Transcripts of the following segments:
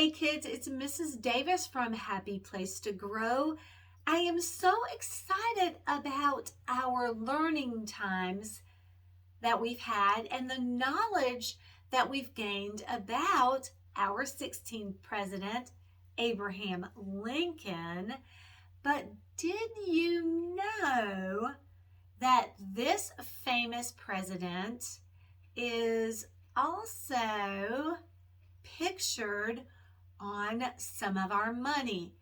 Hey kids, it's Mrs. Davis from Happy Place to Grow. I am so excited about our learning times that we've had and the knowledge that we've gained about our 16th president, Abraham Lincoln. But did you know that this famous president is also pictured on some of our money?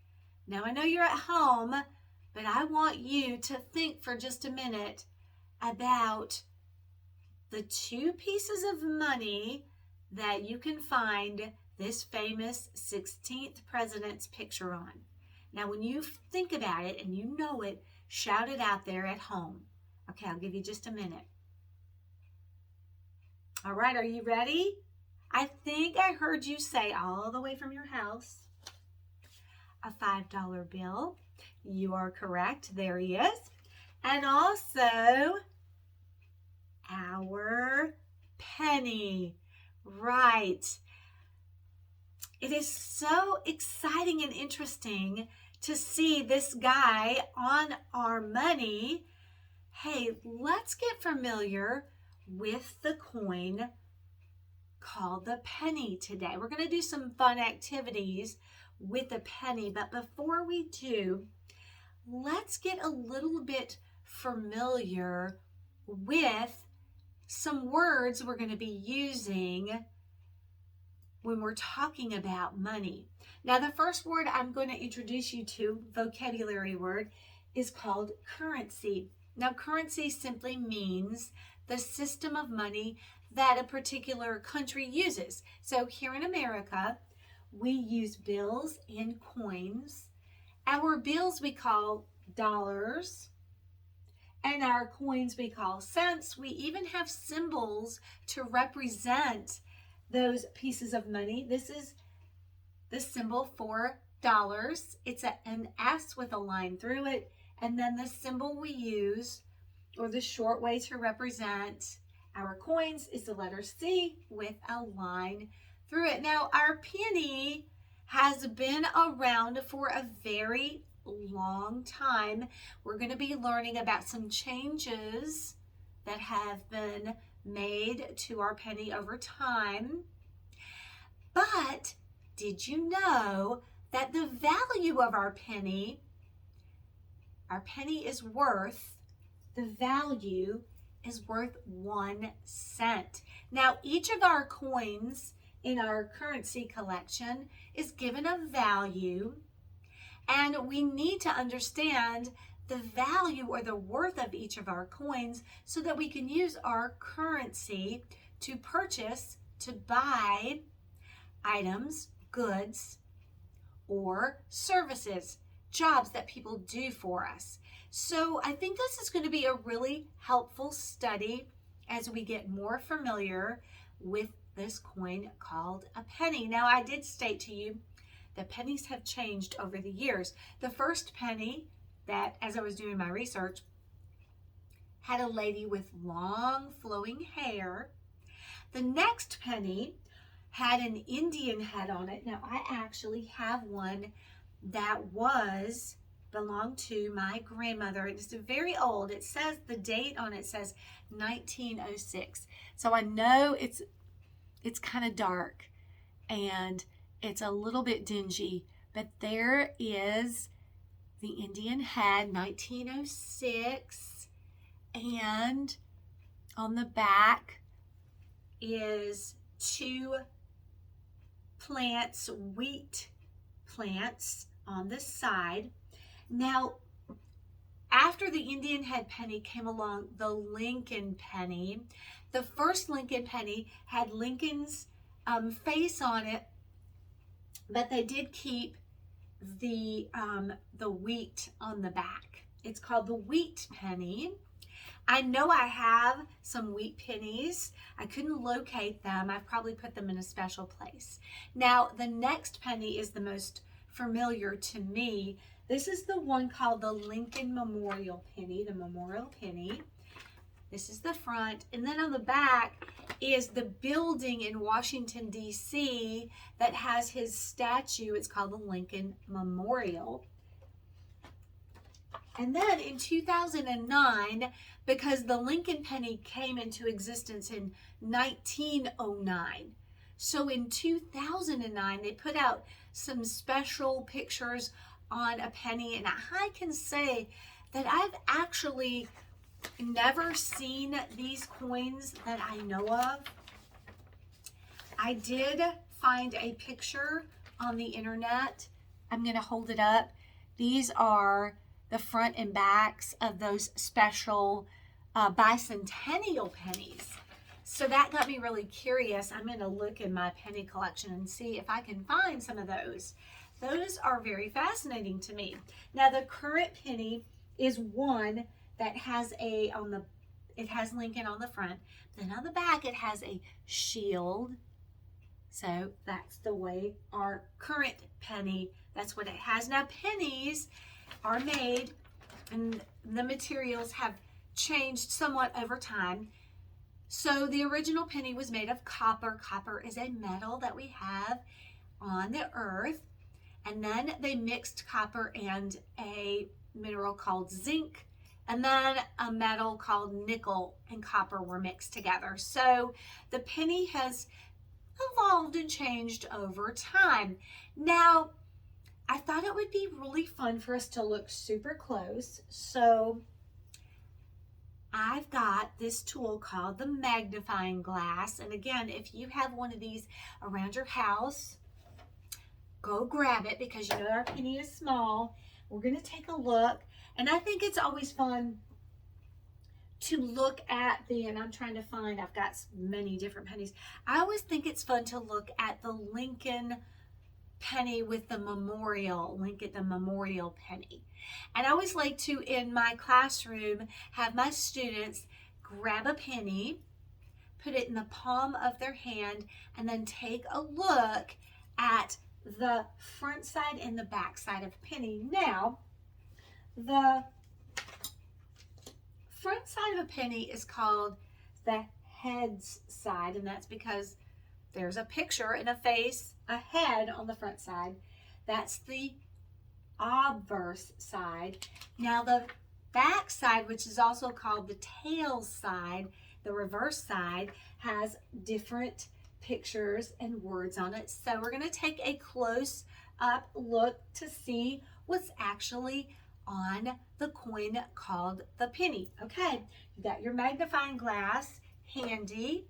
Now, I know you're at home, but I want you to think for just a minute about the two pieces of money that you can find this famous 16th president's picture on. Now, when you think about it and you know it, shout it out there at home. Okay, I'll give you just a minute. All right, are you ready? I think I heard you say all the way from your house, a $5 bill. You are correct. There he is. And also our penny. Right. It is so exciting and interesting to see this guy on our money. Hey, let's get familiar with the coin called the penny today. We're going to do some fun activities with the penny, but before we do, let's get a little bit familiar with some words we're going to be using when we're talking about money. Now, the first word I'm going to introduce you to, vocabulary word, is called currency. Now, currency simply means the system of money that a particular country uses. So here in America, we use bills and coins. Our bills we call dollars, and our coins we call cents. We even have symbols to represent those pieces of money. This is the symbol for dollars. It's an S with a line through it. And then the symbol we use, or the short way to represent our coins, is the letter C with a line through it. Now, our penny has been around for a very long time. We're going to be learning about some changes that have been made to our penny over time. But did you know that the value of our penny is worth, the value is worth 1 cent. Now, each of our coins in our currency collection is given a value, and we need to understand the value or the worth of each of our coins so that we can use our currency to purchase, to buy items, goods, or services, jobs that people do for us. So I think this is going to be a really helpful study as we get more familiar with this coin called a penny. Now, I did state to you that pennies have changed over the years. The first penny that, as I was doing my research, had a lady with long flowing hair. The next penny had an Indian head on it. Now, I actually have one that belonged to my grandmother. It's very old. It says, the date on it says 1906. So I know it's kind of dark and it's a little bit dingy, but there is the Indian head, 1906, and on the back is 2 plants, wheat plants on the side. Now, after the Indian head penny came along the Lincoln penny. The first Lincoln penny had Lincoln's face on it, but they did keep the wheat on the back. It's called the wheat penny. I know I have some wheat pennies. I couldn't locate them. I've probably put them in a special place. Now, the next penny is the most familiar to me. This is the one called the Lincoln Memorial Penny, the Memorial Penny. This is the front. And then on the back is the building in Washington, D.C. that has his statue. It's called the Lincoln Memorial. And then in 2009, because the Lincoln penny came into existence in 1909, so in 2009, they put out some special pictures on a penny, and I can say that I've actually never seen these coins that I know of. I did find a picture on the internet. I'm going to hold it up. These are the front and backs of those special bicentennial pennies. So that got me really curious. I'm going to look in my penny collection and see if I can find some of those. Those are very fascinating to me. Now the current penny is one that has it has Lincoln on the front. Then on the back it has a shield. So that's the way our current penny, that's what it has. Now pennies are made, and the materials have changed somewhat over time. So the original penny was made of copper. Copper is a metal that we have on the earth. And then they mixed copper and a mineral called zinc, and then a metal called nickel and copper were mixed together. So the penny has evolved and changed over time. Now, I thought it would be really fun for us to look super close. So I've got this tool called the magnifying glass. And again, if you have one of these around your house, go grab it, because you know our penny is small. We're going to take a look. And I think it's always fun to look at and I'm trying to find, I've got many different pennies. I always think it's fun to look at the Lincoln penny with the memorial, Lincoln, the memorial penny. And I always like to, in my classroom, have my students grab a penny, put it in the palm of their hand, and then take a look at the front side and the back side of a penny. Now, the front side of a penny is called the heads side, and that's because there's a picture and a face, a head on the front side. That's the obverse side. Now the back side, which is also called the tail side, the reverse side, has different pictures and words on it. So we're going to take a close up look to see what's actually on the coin called the penny. Okay, you got your magnifying glass handy.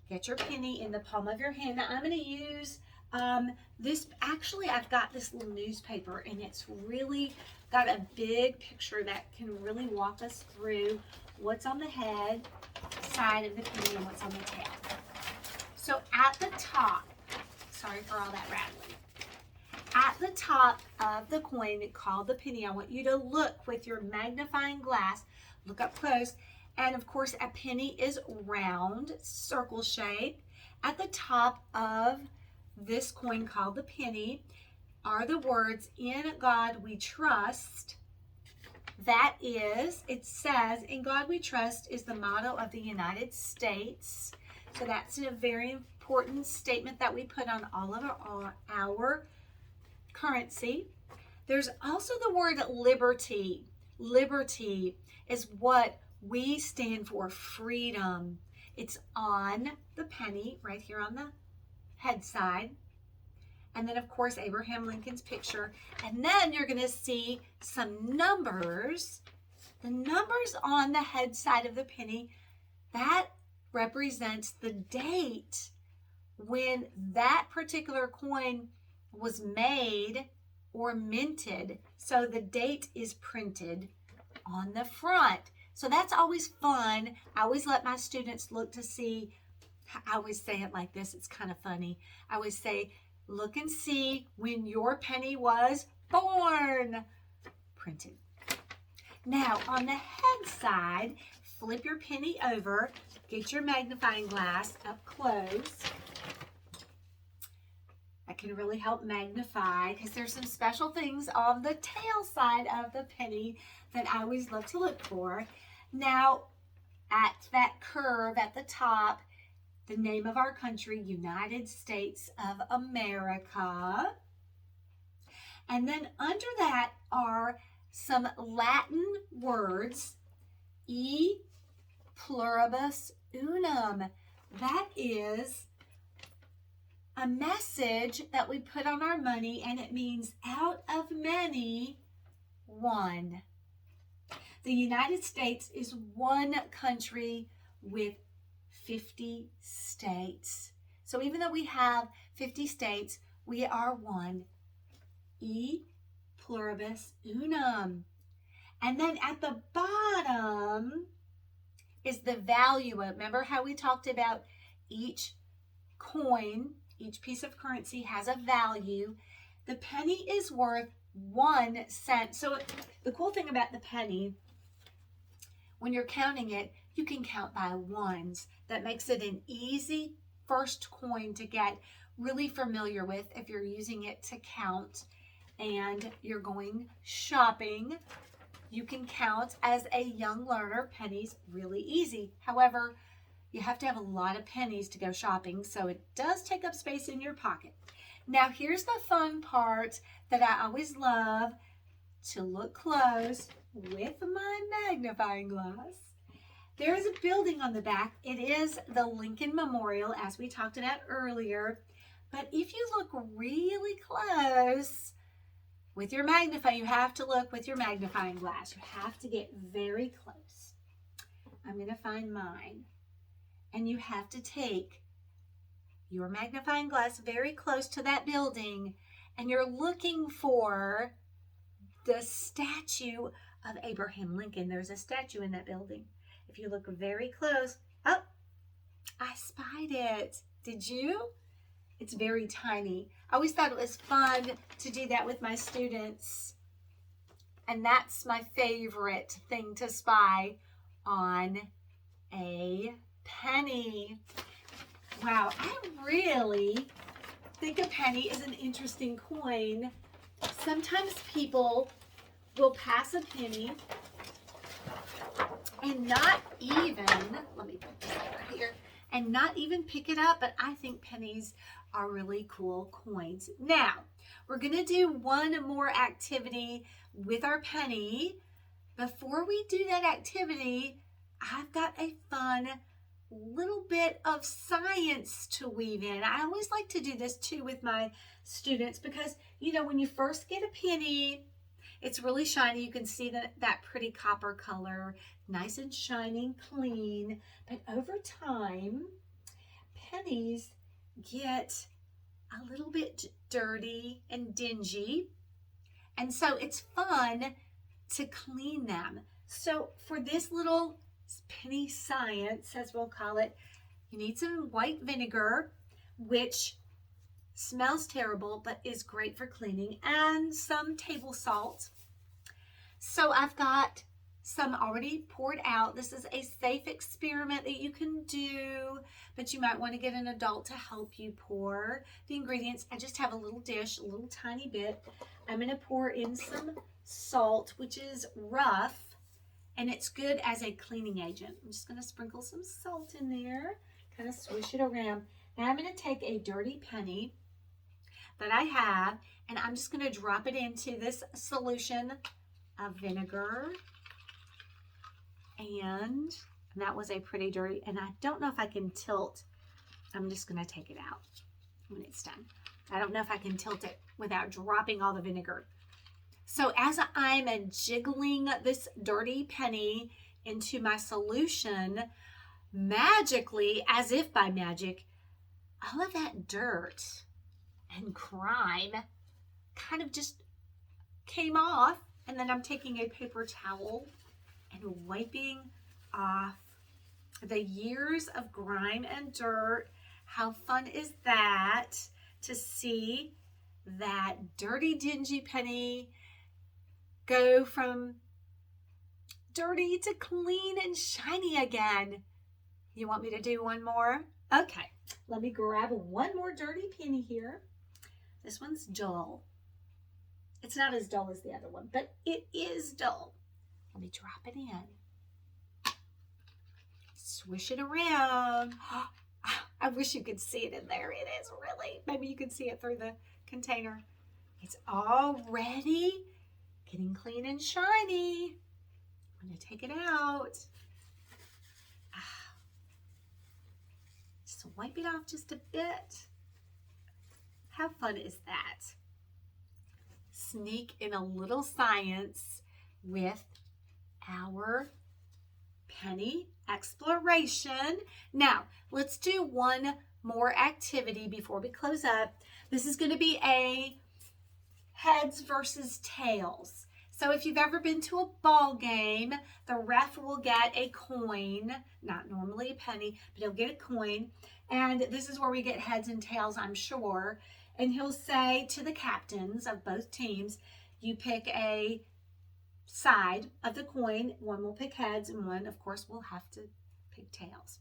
Get your penny in the palm of your hand. Now I'm going to use this. Actually, I've got this little newspaper, and it's really got a big picture that can really walk us through what's on the head side of the penny and what's on the tail. So at the top, sorry for all that rattling. At the top of the coin called the penny, I want you to look with your magnifying glass, look up close, and of course a penny is round, circle shaped. At the top of this coin called the penny are the words, "In God We Trust." That is, it says, "In God We Trust" is the motto of the United States. So that's a very important statement that we put on all of our currency. There's also the word liberty. Liberty is what we stand for, freedom. It's on the penny right here on the head side. And then of course Abraham Lincoln's picture. And then you're going to see some numbers. The numbers on the head side of the penny, that represents the date when that particular coin was made or minted. So the date is printed on the front. So that's always fun. I always let my students look to see. I always say it like this. It's kind of funny. I always say, look and see when your penny was born. Printed. Now on the head side, flip your penny over. Get your magnifying glass up close. That can really help magnify, because there's some special things on the tail side of the penny that I always love to look for. Now, at that curve at the top, the name of our country, United States of America. And then under that are some Latin words, e pluribus unum. That is a message that we put on our money, and it means out of many, one. The United States is one country with 50 states. So even though we have 50 states, we are one. E pluribus unum. And then at the bottom is the value. Remember how we talked about each coin, each piece of currency has a value. The penny is worth 1 cent. So the cool thing about the penny, when you're counting it, you can count by ones. That makes it an easy first coin to get really familiar with if you're using it to count and you're going shopping. You can count as a young learner pennies really easy. However, you have to have a lot of pennies to go shopping, so it does take up space in your pocket. Now here's the fun part that I always love, to look close with my magnifying glass. There is a building on the back. It is the Lincoln Memorial, as we talked about earlier. But if you look really close with your magnifying, you have to look with your magnifying glass. You have to get very close. I'm going to find mine. And you have to take your magnifying glass very close to that building, and you're looking for the statue of Abraham Lincoln. There's a statue in that building. If you look very close, oh, I spied it. Did you? It's very tiny. I always thought it was fun to do that with my students. And that's my favorite thing to spy on a penny. Wow, I really think a penny is an interesting coin. Sometimes people will pass a penny and not even, let me put this over here, and not even pick it up, but I think pennies are really cool coins. Now, we're going to do one more activity with our penny. Before we do that activity, I've got a fun little bit of science to weave in. I always like to do this too with my students because, you know, when you first get a penny, it's really shiny. You can see that pretty copper color, nice and shiny, clean. But over time, pennies get a little bit dirty and dingy. And so it's fun to clean them. So for this little penny science, as we'll call it, you need some white vinegar, which smells terrible but is great for cleaning, and some table salt. So I've got some already poured out. This is a safe experiment that you can do, but you might want to get an adult to help you pour the ingredients. I just have a little dish, a little tiny bit. I'm going to pour in some salt, which is rough, and it's good as a cleaning agent. I'm just going to sprinkle some salt in there, kind of swish it around. Now I'm going to take a dirty penny that I have, and I'm just going to drop it into this solution of vinegar. And that was a pretty dirty, and I don't know if I can tilt. I'm just going to take it out when it's done. I don't know if I can tilt it without dropping all the vinegar. So as I'm jiggling this dirty penny into my solution, magically, as if by magic, all of that dirt and grime kind of just came off. And then I'm taking a paper towel and wiping off the years of grime and dirt. How fun is that to see that dirty, dingy penny go from dirty to clean and shiny again? You want me to do one more? Okay, let me grab one more dirty penny here. This one's dull. It's not as dull as the other one, but it is dull. Let me drop it in. Swish it around. I wish you could see it in there. It is really, maybe you can see it through the container. It's already getting clean and shiny. I'm going to take it out. Just wipe it off just a bit. How fun is that? Sneak in a little science with our penny exploration. Now, let's do one more activity before we close up. This is going to be a heads versus tails. So if you've ever been to a ball game, the ref will get a coin, not normally a penny, but he'll get a coin. And this is where we get heads and tails, I'm sure. And he'll say to the captains of both teams, you pick a side of the coin. One will pick heads and one, of course, will have to pick tails.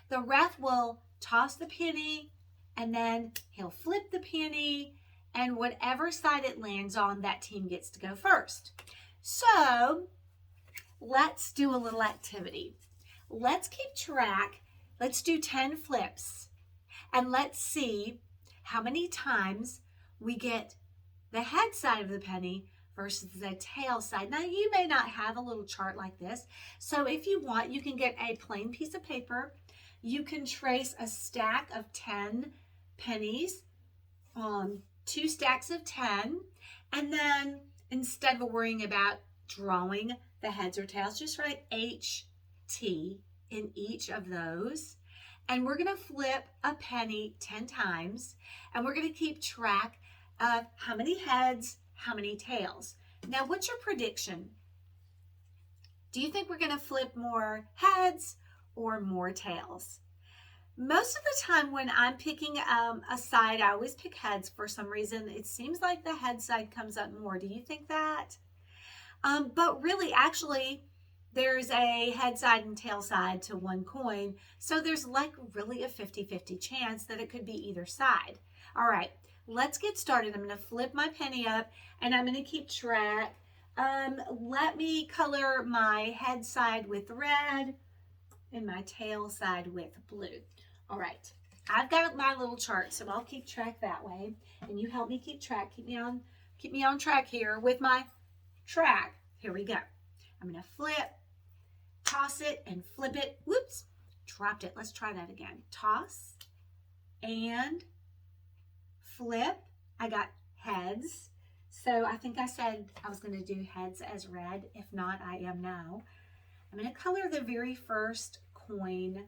The ref will toss the penny and then he'll flip the penny, and whatever side it lands on, that team gets to go first. So let's do a little activity. Let's keep track. Let's do 10 flips and let's see how many times we get the head side of the penny versus the tail side. Now, you may not have a little chart like this, so if you want, you can get a plain piece of paper. You can trace a stack of 10 pennies on 2 stacks of 10, and then instead of worrying about drawing the heads or tails, just write HT in each of those. And we're going to flip a penny 10 times, and we're going to keep track of how many heads, how many tails. Now, what's your prediction? Do you think we're going to flip more heads or more tails? Most of the time when I'm picking a side, I always pick heads for some reason. It seems like the head side comes up more. Do you think that? But really, actually, there's a head side and tail side to one coin. So there's like really a 50-50 chance that it could be either side. All right, let's get started. I'm going to flip my penny up and I'm going to keep track. Let me color my head side with red and my tail side with blue. All right, I've got my little chart, so I'll keep track that way. And you help me keep track. Keep me on track here with my track. Here we go. I'm going to flip, toss it, and flip it. Whoops, dropped it. Let's try that again. Toss and flip. I got heads. So I think I said I was going to do heads as red. If not, I am now. I'm going to color the very first coin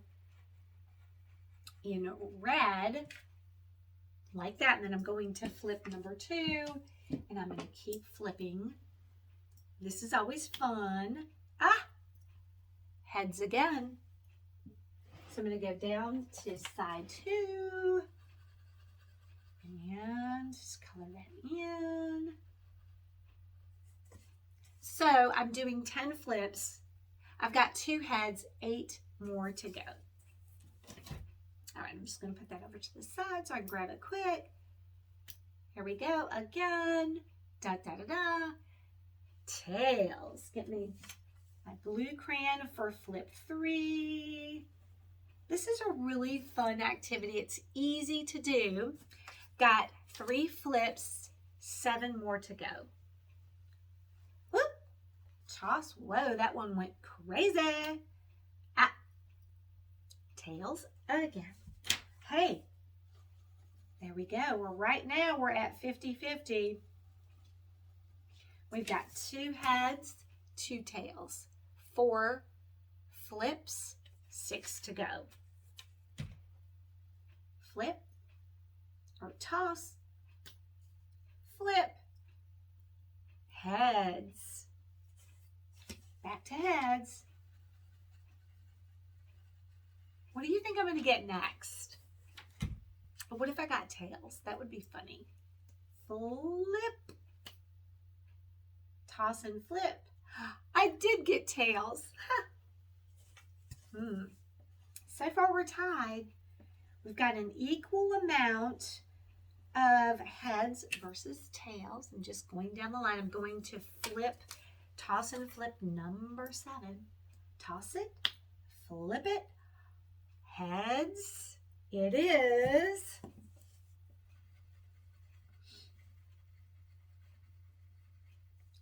in red like that, and then I'm going to flip number 2, and I'm going to keep flipping. This is always fun. Heads again. So I'm going to go down to side 2 and just color that in. So I'm doing 10 flips. I've got 2 heads, 8 more to go. All right, I'm just going to put that over to the side so I can grab it quick. Here we go again. Da da da da. Tails. Get me my blue crayon for flip 3. This is a really fun activity. It's easy to do. Got 3 flips, 7 more to go. Whoop. Toss. Whoa, that one went crazy. Tails again. Hey, there we go. Right now we're at 50-50. We've got 2 heads, 2 tails, 4 flips, 6 to go. Flip or toss, flip, heads, back to heads. What do you think I'm going to get next? But what if I got tails? That would be funny. Flip. Toss and flip. I did get tails. So far we're tied. We've got an equal amount of heads versus tails. And just going down the line, I'm going to flip, toss and flip number 7. Toss it, flip it. Heads. It is.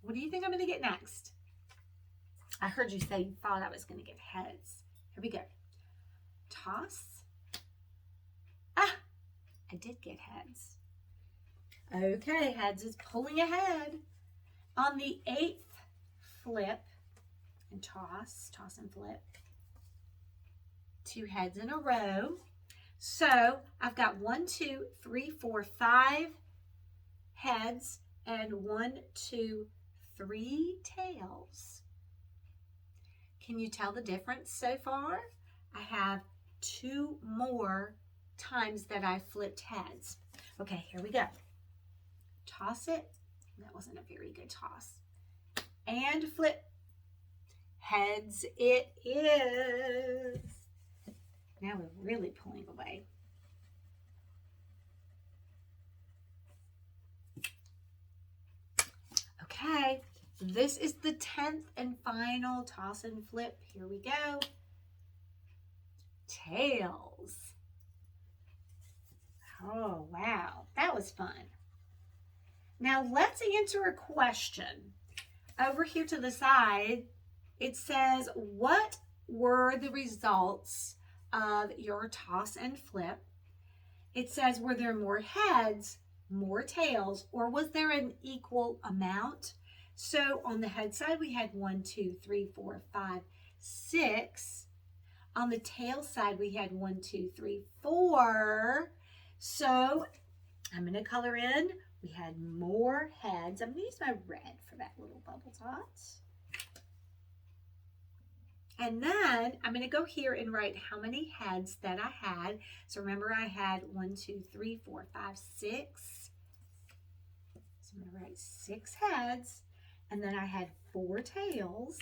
What do you think I'm going to get next? I heard you say you thought I was going to get heads. Here we go. Toss. Ah, I did get heads. Okay, heads is pulling ahead. On the 8th flip and toss and flip. 2 heads in a row. So I've got 1, 2, 3, 4, 5 heads and 1, 2, 3 tails. Can you tell the difference so far? I have 2 more times that I flipped heads. Okay, here we go. Toss it. That wasn't a very good toss. And flip. Heads it is. Now we're really pulling away. Okay, this is the 10th and final toss and flip. Here we go. Tails. Oh, wow, that was fun. Now let's answer a question. Over here to the side, it says, what were the results of your toss and flip? It says, were there more heads, more tails, or was there an equal amount? So on the head side, we had 1, 2, 3, 4, 5, 6. On the tail side, we had 1, 2, 3, 4. So I'm going to color in. We had more heads. I'm going to use my red for that little bubble dot. And then I'm going to go here and write how many heads that I had. So remember, I had 1, 2, 3, 4, 5, 6. So I'm going to write 6 heads. And then I had 4 tails.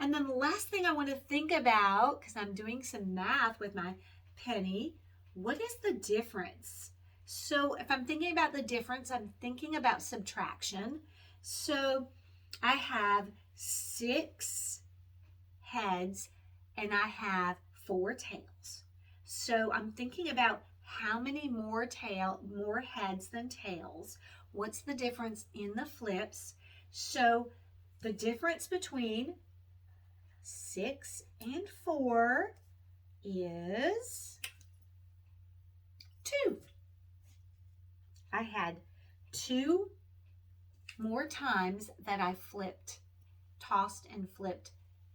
And then the last thing I want to think about, because I'm doing some math with my penny, what is the difference? So if I'm thinking about the difference, I'm thinking about subtraction. So I have 6 heads and I have 4 tails. So I'm thinking about how many more heads than tails. What's the difference in the flips? So the difference between 6 and 4 is 2. I had 2 more times that I flipped, tossed and flipped,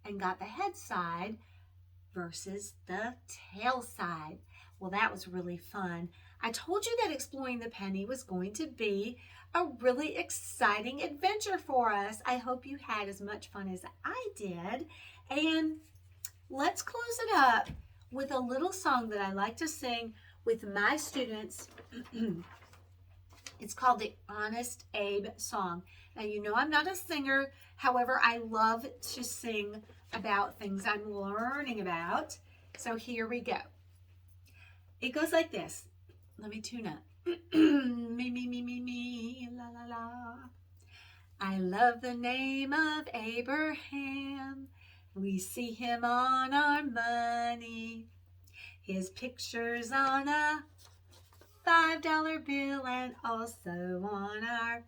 and got the head side versus the tail side. Well, that was really fun. I told you that exploring the penny was going to be a really exciting adventure for us. I hope you had as much fun as I did. And let's close it up with a little song that I like to sing with my students. It's called the Honest Abe Song. Now, you know I'm not a singer. However, I love to sing about things I'm learning about. So here we go. It goes like this. Let me tune up. Me, me, me, me, me, la, la, la. I love the name of Abraham. We see him on our money. His picture's on a $5 bill and also on our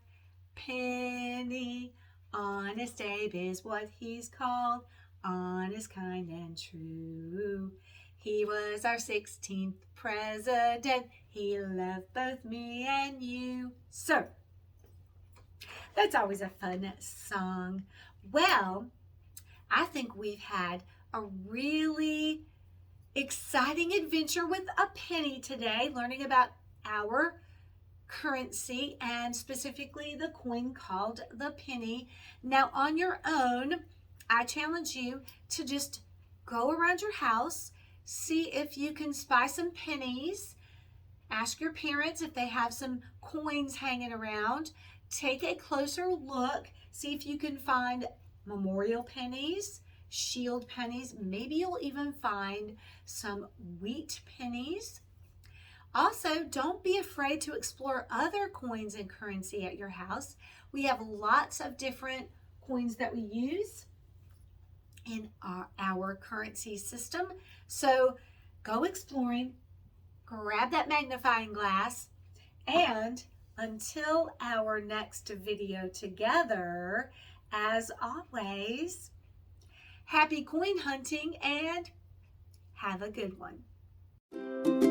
penny. Honest Abe is what he's called. Honest, kind, and true. He was our 16th president. He loved both me and you. So, that's always a fun song. Well, I think we've had a really exciting adventure with a penny today, learning about our currency and specifically the coin called the penny. Now, on your own, I challenge you to just go around your house, see if you can spy some pennies. Ask your parents if they have some coins hanging around. Take a closer look. See if you can find memorial pennies, shield pennies. Maybe you'll even find some wheat pennies. Also, don't be afraid to explore other coins and currency at your house. We have lots of different coins that we use in our currency system. So go exploring, grab that magnifying glass, and until our next video together, as always, happy coin hunting and have a good one.